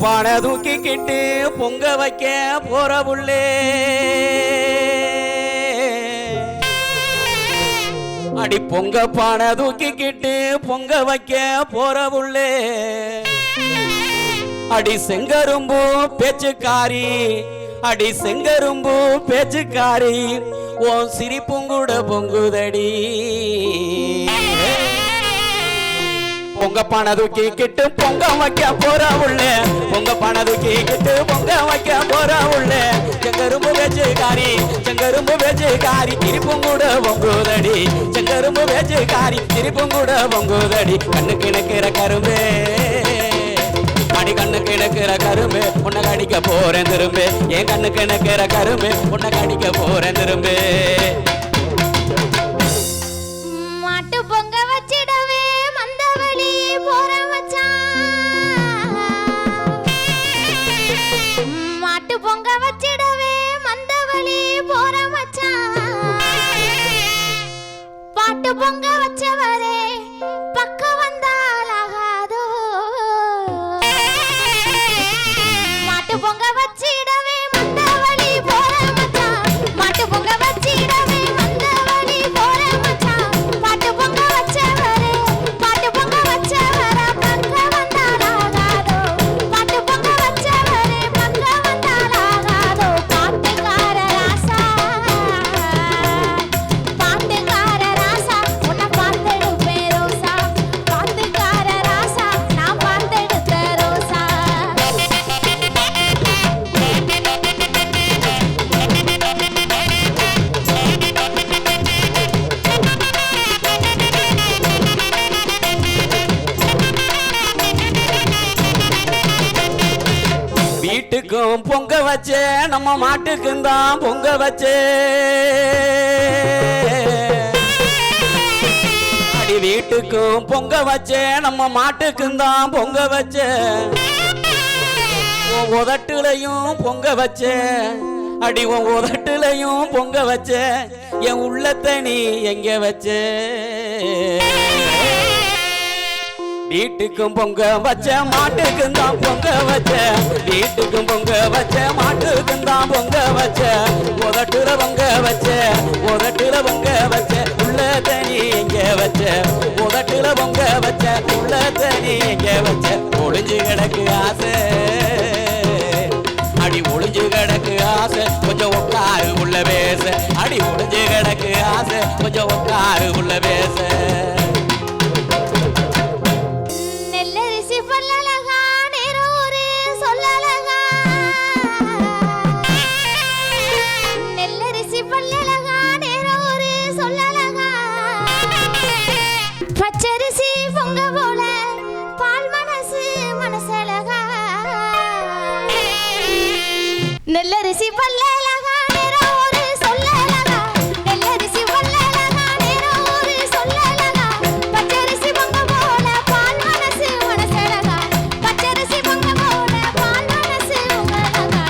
பானை தூக்கிக்கிட்டு பொங்க வைக்க போற புள்ளே அடி பொங்க பானை தூக்கிக்கிட்டு பொங்க வைக்க போற புள்ளே அடி செங்கரும்பு பேச்சுக்காரி அடி செங்கரும்பு பேச்சுக்காரி ஓ சிரிப்புங்கூட பொங்குதடி பொங்க பானை தூக்கிக்கிட்டு பொங்க வைக்க போற உள்ளே பொங்க பானை தூக்கிக்கிட்டு பொங்க வைக்க போற உள்ளே செங்கரும்பு பேச்சுக்காரி செங்கரும்பு பேச்சுக்காரி சிரிப்புங்கூட பொங்குதடி செங்கரும்பு பேச்சுக்காரி சிரிப்புங்கூட பொங்குதடி கண்ணுக்கு இணக்கிற கரும்பே அடி கண்ணுக்கு இணக்கிற கரும்பு உன்னை கடிக்க போறேன் திரும்பு என் கண்ணுக்கு இணக்கிற கரும்பு உன்னை கடிக்க போறேன் திரும்பு மாட்டு பொங்க வச்சிடவே மந்தவழி போற மச்சான் மாட்டு பொங்க வச்சிடவே மந்தவழி போற மச்சான் பாட்டு பொங்க வச்சவரே பக்கம் வந்தாலாகாதோ மாட்டு பொங்க வச்சிடவே மந்தவழி போற மச்சான் மாட்டு பொங்க வச்சிடவே மந்தவழி போற மச்சான் பாட்டு பொங்க வச்சவரே பாட்டு பொங்க வச்சவரே பக்கம் வந்தாலாகாதோ பாட்டு பொங்க வச்சவரே பக்கம் வந்தாலாகாதோ பாட்டுக்கார ராசா உன்னை பார்த்தெடுப்பே ரோசா பாட்டுக்கார ராசா நான் பார்த்தெடுத்த ரோசா வீட்டுக்கும் பொங்க வச்சே நம்ம மாட்டுக்கும் தான் பொங்க வச்சே அடி வீட்டுக்கும் பொங்க வச்சே நம்ம மாட்டுக்கும் தான் பொங்க வச்சே உன் உதட்டுலையும் பொங்க வச்சே அடி உன் உதட்டுலையும் பொங்க வச்சே என் உள்ளத்தை நீ எங்க வச்சே வீட்டுக்கும் பொங்க வச்ச மாட்டுக்கும் தான் பொங்க வச்ச வீட்டுக்கும் பொங்க வச்ச மாட்டுக்கும் தான் பொங்க வச்ச உதட்டுல பொங்க வச்ச உதட்டுல பொங்க வச்ச உள்ள தனி எங்க வச்ச உதட்டுல பொங்க வச்ச உள்ள தனி எங்க வச்ச ஒளிஞ்சு கிடக்கு ஆசை அடி ஒளிஞ்சு கிடக்கு ஆசை கொஞ்சம் உட்காரு உள்ள பேச அடி ஒளிஞ்சு கிடக்கு ஆசை கொஞ்சம் உட்காரு உள்ள பேச பச்சரிசி பொங்க போல பால் மனசு மனசழகா நெல்லரிசி பல்லழகா நேரம் ஒரு சொல்லழகா நெல்லரிசி பல்லழகா நேரம் ஒரு சொல்லழகா பச்சரிசி பொங்க போல பால் மனசு மனசழகா பச்சரிசி பொங்க போல பால் மனசு மனசழகா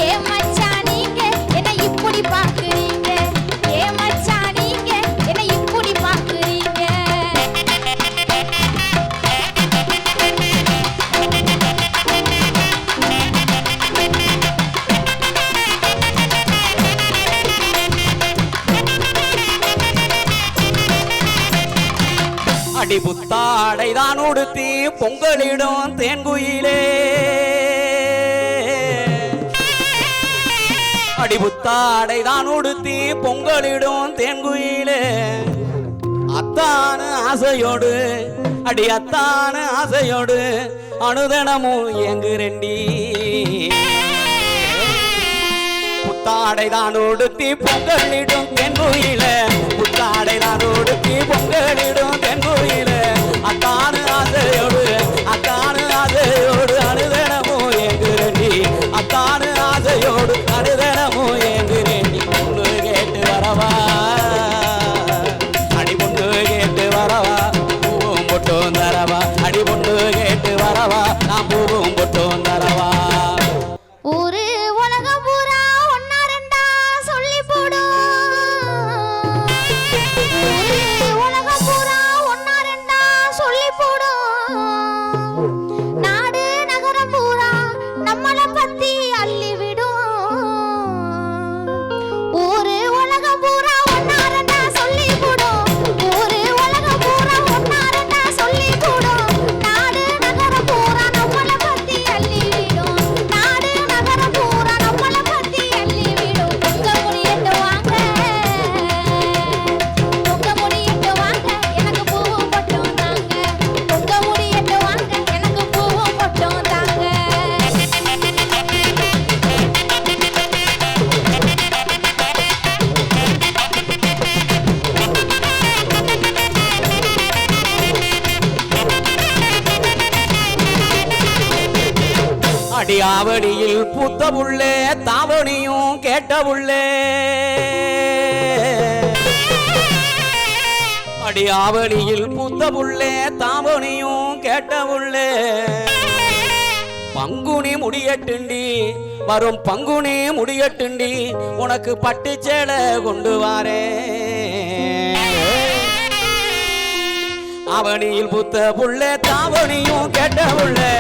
ஏ மச்சான் நீங்க என்ன இப்படி பாக்குறீங்க ஏ மச்சான் நீங்க என்ன இப்படி பாக்குறீங்க அடி புத்தாடை தான் உடுத்தி பொங்கலிடும் தேன்குயிலே அடி புத்தாடை தான் உடுத்தி பொங்கலிடும் தேன்குயிலே அத்தான ஆசையோடு அடி அத்தான ஆசையோடு அனுதனமும் எங்குரெண்டி புத்தாடை தான் உடுத்தி பொங்கலிடும் தென்குயில புத்தாடை தான் உடுத்தி பொங்கலிடும் தென்குயில அத்தான ஆசையோடு அனுதனமும் எங்குரெண்டி அத்தான ஆசையோடு அனுதனமும் எங்குரெண்டி பொண்ணு கேட்டு வரவா அடி பொண்ணு கேட்டு வரவா பூவும் பொட்டும் தரவா அடி பொண்ணு கேட்டு வரவா நான் பூவும் பொட்டும் தரவா ஊரு உலகம் பூரா ஒன்னா ரெண்டா சொல்லி போடும் ஊரு உலகம் பூரா ஒன்னா ரெண்டா சொல்லி போடும் ஆவணியில் பூத்த புள்ளே தாவணியும் கேட்ட புள்ளே அடி ஆவணியில் பூத்த புள்ளே தாவணியும் கேட்ட புள்ளே பங்குனி முடியட்டுண்டி வரும் பங்குனி முடியட்டுண்டி உனக்கு பட்டு சேலை கொண்டு வாரே அவனியில் புத்த புள்ளே தாவணியும் கேட்ட புள்ளே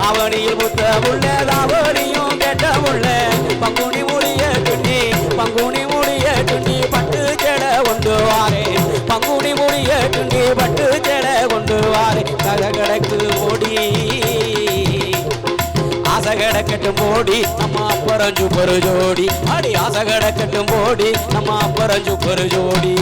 அவனியில் புத்த புள்ளே தாவணியும் கேட்ட புள்ளே பங்குனி முடியட்டுண்டி பங்குனி முடியட்டுண்டி பட்டு சேலை கொண்டு வாரே பங்குனி முடியட்டுண்டி பட்டு சேலை கொண்டு வாரே கதகடக்கு ஓடி ஆசகடக்கட்டும் போடி நம்ம அப்பரஞ்சு பெரு ஜோடி அடி ஆசகடக்கட்டும் போடி நம்ம அப்பரஞ்சு பெரு ஜோடி